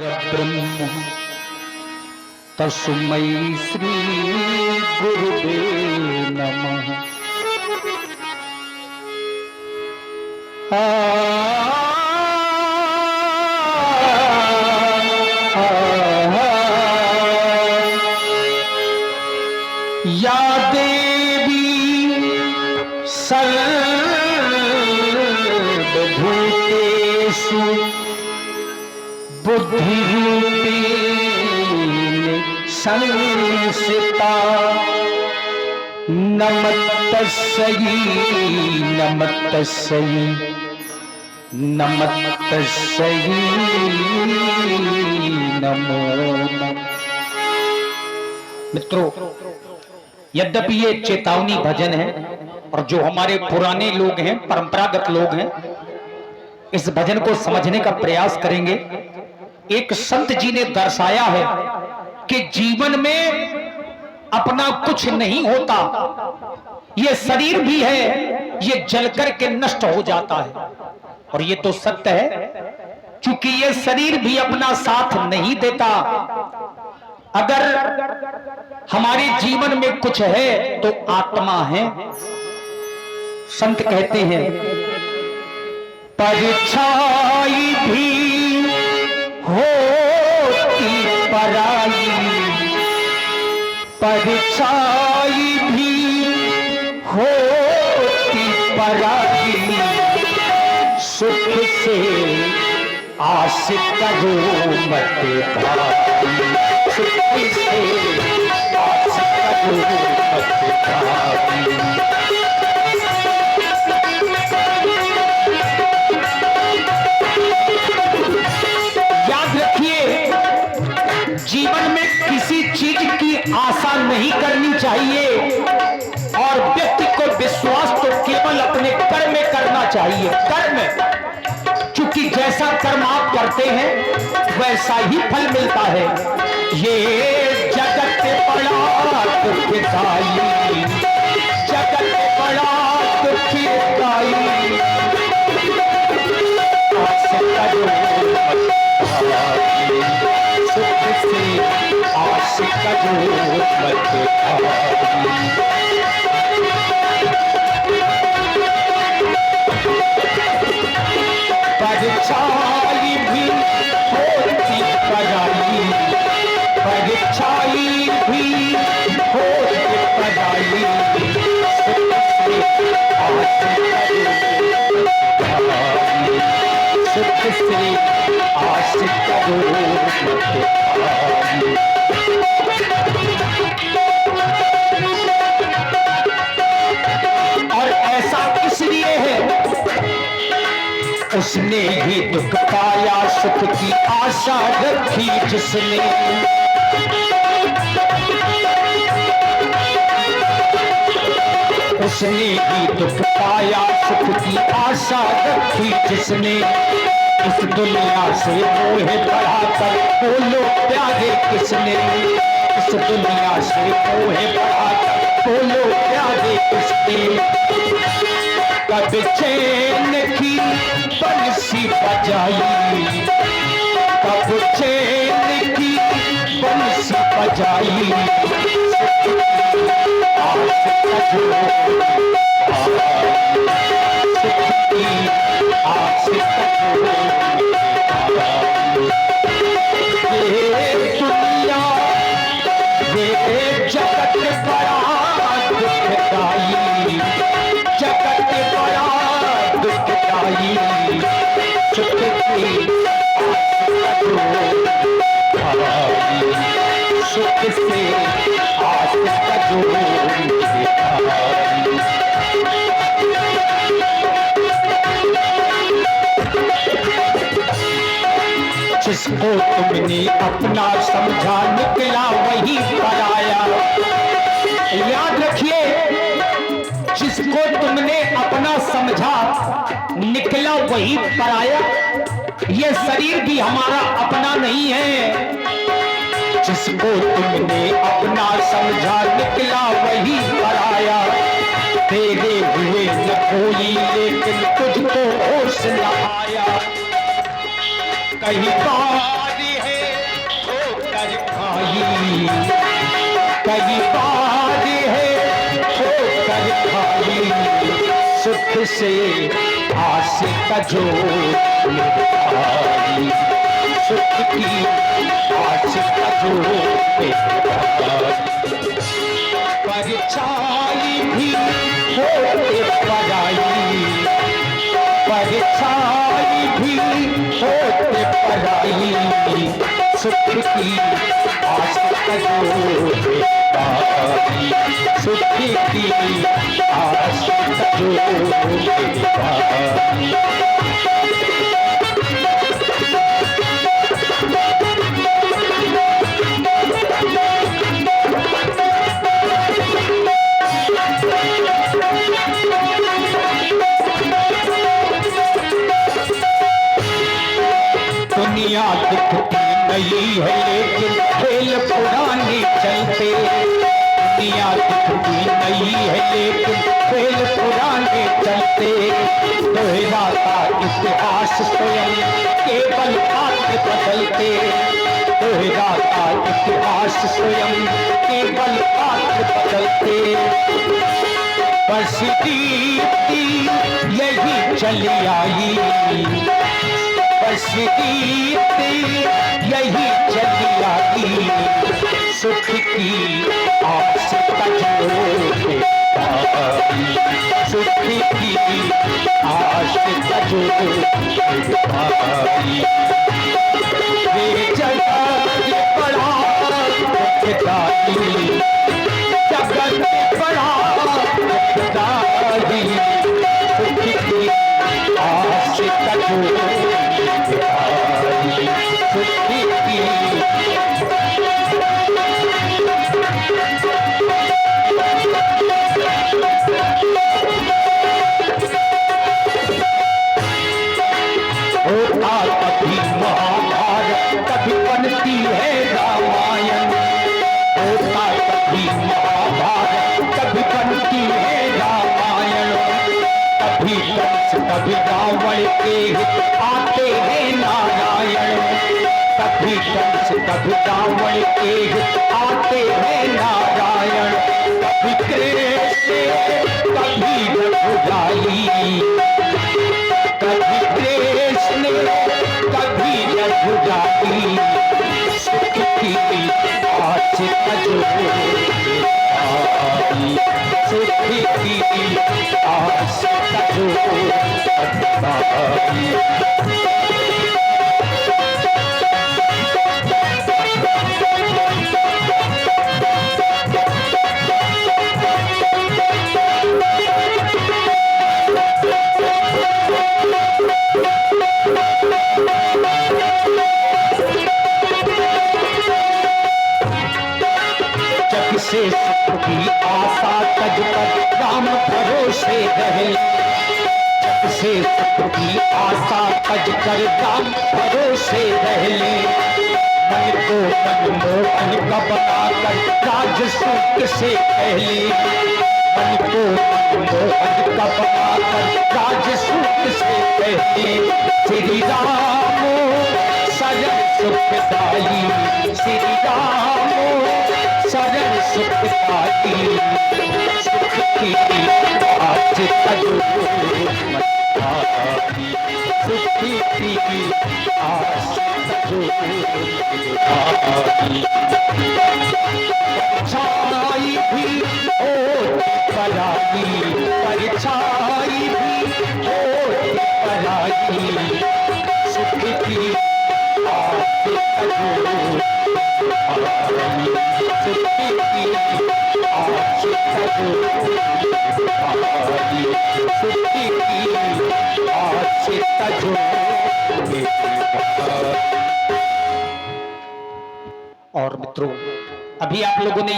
ब्रह्म तस्मै श्री गुरुवे नमः। या देवी सर्वभूतेषु बुद्धिरूपेण संस्थिता नमस्तस्यै नमस्तस्यै नमस्तस्यै नमो नमः। मित्रों, यद्यपि ये चेतावनी भजन है और जो हमारे पुराने लोग हैं, परंपरागत लोग हैं, इस भजन को समझने का प्रयास करेंगे। एक संत जी ने दर्शाया है कि जीवन में अपना कुछ नहीं होता, ये शरीर भी है, ये जलकर के नष्ट हो जाता है। और ये तो सत्य है, क्योंकि ये शरीर भी अपना साथ नहीं देता। अगर हमारे जीवन में कुछ है तो आत्मा है। संत कहते हैं, परछाई भी होती पराई, परछाई भी होती पराई, सुख से आस करो मत भाई, सुख से आस करो मत भाई। याद रखिए, जीवन में किसी चीज की आशा नहीं करनी चाहिए और व्यक्ति को विश्वास तो केवल अपने कर्म में करना चाहिए। कर्म, क्योंकि जैसा कर्म आप करते हैं वैसा ही फल मिलता है। ये जगत बड़ा दुखदाई, जगत बड़ा दुखदाई, आस करो सुख से आस करो मत भाई। परछाई भी होती पराई, परछाई भी होती पराई, सुख से आस करो मत भाई। और ऐसा इसलिए है, उसने ही दुख पाया सुख की आशा रखी जिसने, उसने ही दुख पाया सुख की आशा रखी जिसने, इस दुनिया से मोह बढ़ाकर बोलो प्यारे किसने, इस दुनिया से मोह बढ़ाकर बोलो प्यारे किसने। कब चैन की बंसी बजाई, कब चैन की बंसी बजाई, आस करो सुख की आस करो। ये दुनिया ये जगत बड़ा दुखदाई, जगत बड़ा दुखदाई, सुख की आस करो भाई, सुख से आस करो भाई। जिसको तुमने अपना समझा निकला वही पराया। याद रखिए, जिसको तुमने अपना समझा निकला वही पराया। ये शरीर भी हमारा अपना नहीं है। जिसको तुमने अपना समझा निकला वही पराया। तेरे हुए न कोई लेकिन तुझको होश न आया। कहीं बार है कई बार है होकर खाली, सुख से आस का जो मेरे भाई, सुख की आस का जो मेरे भाई, परछाई भी होते पराई, परछाई भी होते पराई, सुख की आस का जो मेरा भाई, सुख की आस का जो मेरा भाई। दुनिया दिखती नई है लेकिन खेल पुराने चलते, दुनिया दिखती नई है लेकिन खेल पुराने चलते, दोहराता इतिहास स्वयं केवल पात्र बदलते, दोहराता इतिहास स्वयं केवल पात्र बदलते, बस दीप्ति यही चली आई, बस दीप्ति यही चली आई, सुख की आस का जो भाई, सुख की आस का जो भाई, ये जगत बड़ा दुखदाई, जगत बड़ा दुखदाई, सुख की आस का जो होता कभी महाभारत, कभी बनती है रामायण, होता कभी महाभारत, कभी बनती है रामायण, कभी कंस कभी रावण के हित आते हैं नारायण, कभी कंस कभी रावण के हित आते हैं नारायण, कभी कृष्ण कभी रघुराई, कभी कृष्ण कभी रघुराई, सुख की आस का जो भाई, सुख की आस का जो भाई। से सुख की आशा तज पर राम भरोसे रहे, जब से सुख की आशा तज कर राम भरोसे रहे, मन को मनमोहन का बनाकर राजसूत से पहले, मन को मनमोहन का बनाकर राजसूत से पहले, श्री राम शरण सुखदाई, श्री राम शरण सुखदाई, सुख की आस का जो भाई, सुख की आस का जो भाई, परछाई भी होती पराई, परछाई भी होती पराई, सुख की आस का जो भाई, सुख की आस का जो भाई, सुख की आस का जो भाई। और मित्रों, अभी आप लोगों ने